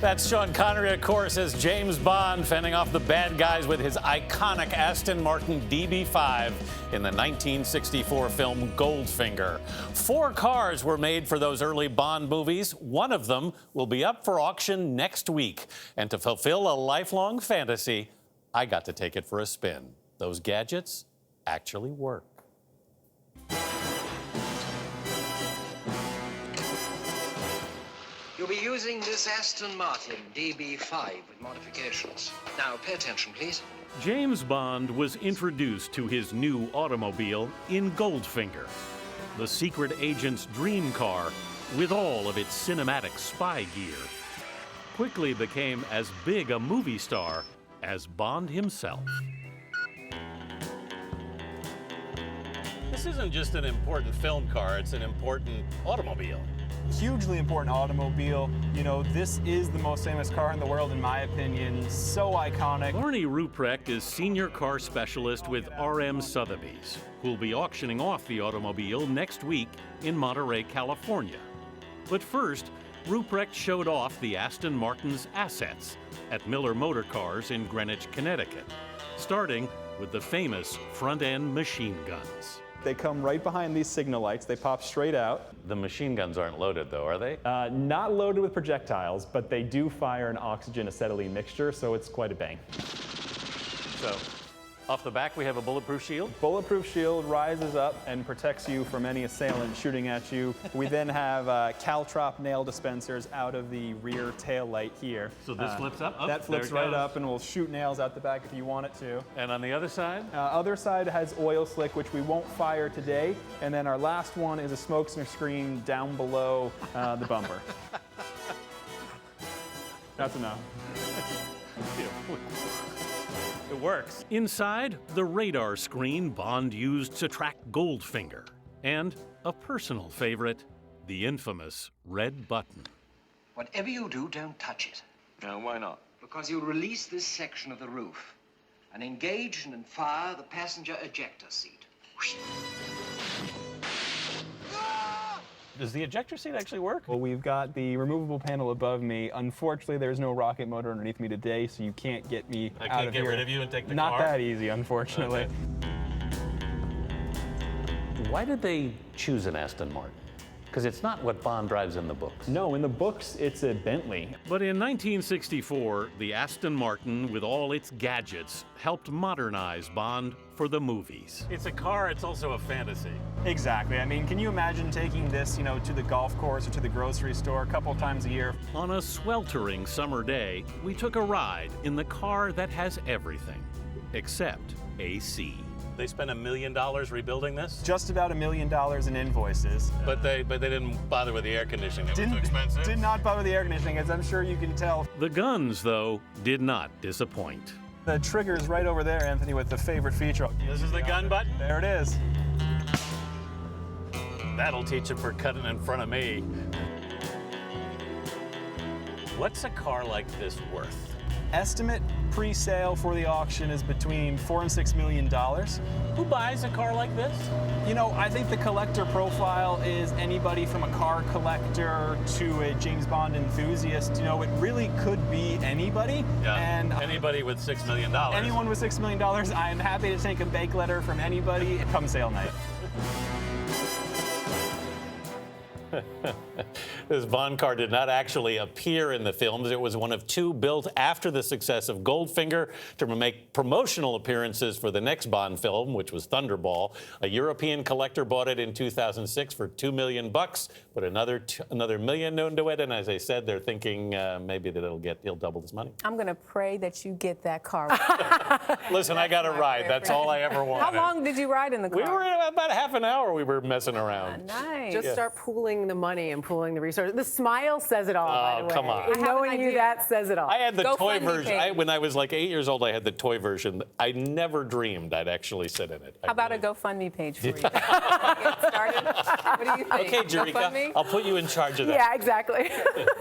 That's Sean Connery, of course, as James Bond fending off the bad guys with his iconic Aston Martin DB5 in the 1964 film Goldfinger. 4 cars were made for those early Bond movies. One of them will be up for auction next week. And to fulfill a lifelong fantasy, I got to take it for a spin. Those gadgets actually work. You'll be using this Aston Martin DB5 with modifications. Now, pay attention, please. James Bond was introduced to his new automobile in Goldfinger, the secret agent's dream car with all of its cinematic spy gear. Quickly became as big a movie star as Bond himself. This isn't just an important film car, it's an important automobile. Hugely important automobile. You know, this is the most famous car in the world, in my opinion. So iconic. Barney Ruprecht is senior car specialist with RM Sotheby's, who'll be auctioning off the automobile next week in Monterey, California. But first, Ruprecht showed off the Aston Martin's assets at Miller Motor Cars in Greenwich, Connecticut, starting with the famous front-end machine guns. They come right behind these signal lights. They pop straight out. The machine guns aren't loaded, though, are they? Not loaded with projectiles, but they do fire an oxygen-acetylene mixture, so it's quite a bang. So, off the back, we have a bulletproof shield. Bulletproof shield rises up and protects you from any assailant shooting at you. We then have caltrop nail dispensers out of the rear tail light here. So this flips up? Oh, that flips there it right goes. up and will shoot nails out the back if you want it to. And on the other side? Other side has oil slick, which we won't fire today. And then our last one is a smoke screen down below the bumper. That's enough. It works. Inside, the radar screen Bond used to track Goldfinger. And a personal favorite, the infamous red button. Whatever you do, don't touch it. No, why not? Because you'll release this section of the roof and engage and fire the passenger ejector seat. Does the ejector seat actually work? Well, we've got the removable panel above me. Unfortunately, there's no rocket motor underneath me today, so you can't get me I out can't of get here. rid of you and take the Not car? that easy, unfortunately. Okay. Why did they choose an Aston Martin? Because it's not what Bond drives in the books. No, in the books, it's a Bentley. But in 1964, the Aston Martin, with all its gadgets, helped modernize Bond for the movies. It's a car, it's also a fantasy. Exactly. I mean, can you imagine taking this, you know, to the golf course or to the grocery store a couple times a year? On a sweltering summer day, we took a ride in the car that has everything, except AC. They spent $1 million rebuilding this? Just about $1 million in invoices. But they didn't bother with the air conditioning. It was too expensive. Did not bother the air conditioning, as I'm sure you can tell. The guns, though, did not disappoint. The trigger's right over there, Anthony, with the favorite feature. This is the gun button? There it is. That'll teach him for cutting in front of me. What's a car like this worth? Estimate pre-sale for the auction is between $4 and $6 million. Who buys a car like this? You know, I think the collector profile is anybody from a car collector to a James Bond enthusiast. You know, it really could be anybody. Yeah. And Anybody with $6 million. anyone with $6 million, I am happy to take a bank letter from anybody come sale night. This Bond car did not actually appear in the films. It was one of 2 built after the success of Goldfinger to make promotional appearances for the next Bond film, which was Thunderball. A European collector bought it in 2006 for $2 million, but another million known to it. And as I said, they're thinking maybe that he'll double his money. I'm going to pray that you get that car. Listen, I got a ride. That's all I ever wanted. How long did you ride in the car? We were about half an hour. We were messing around. Nice. Just start pooling the money and pooling the resources. The smile says it all, by the way. Come on. And knowing you, that says it all. I had the toy GoFundMe version. page. When I was like 8 years old, I had the toy version. I never dreamed I'd actually sit in it. How about a GoFundMe page for you? Get started? What do you think? Okay, Jerika, GoFundMe? I'll put you in charge of that. Yeah, exactly.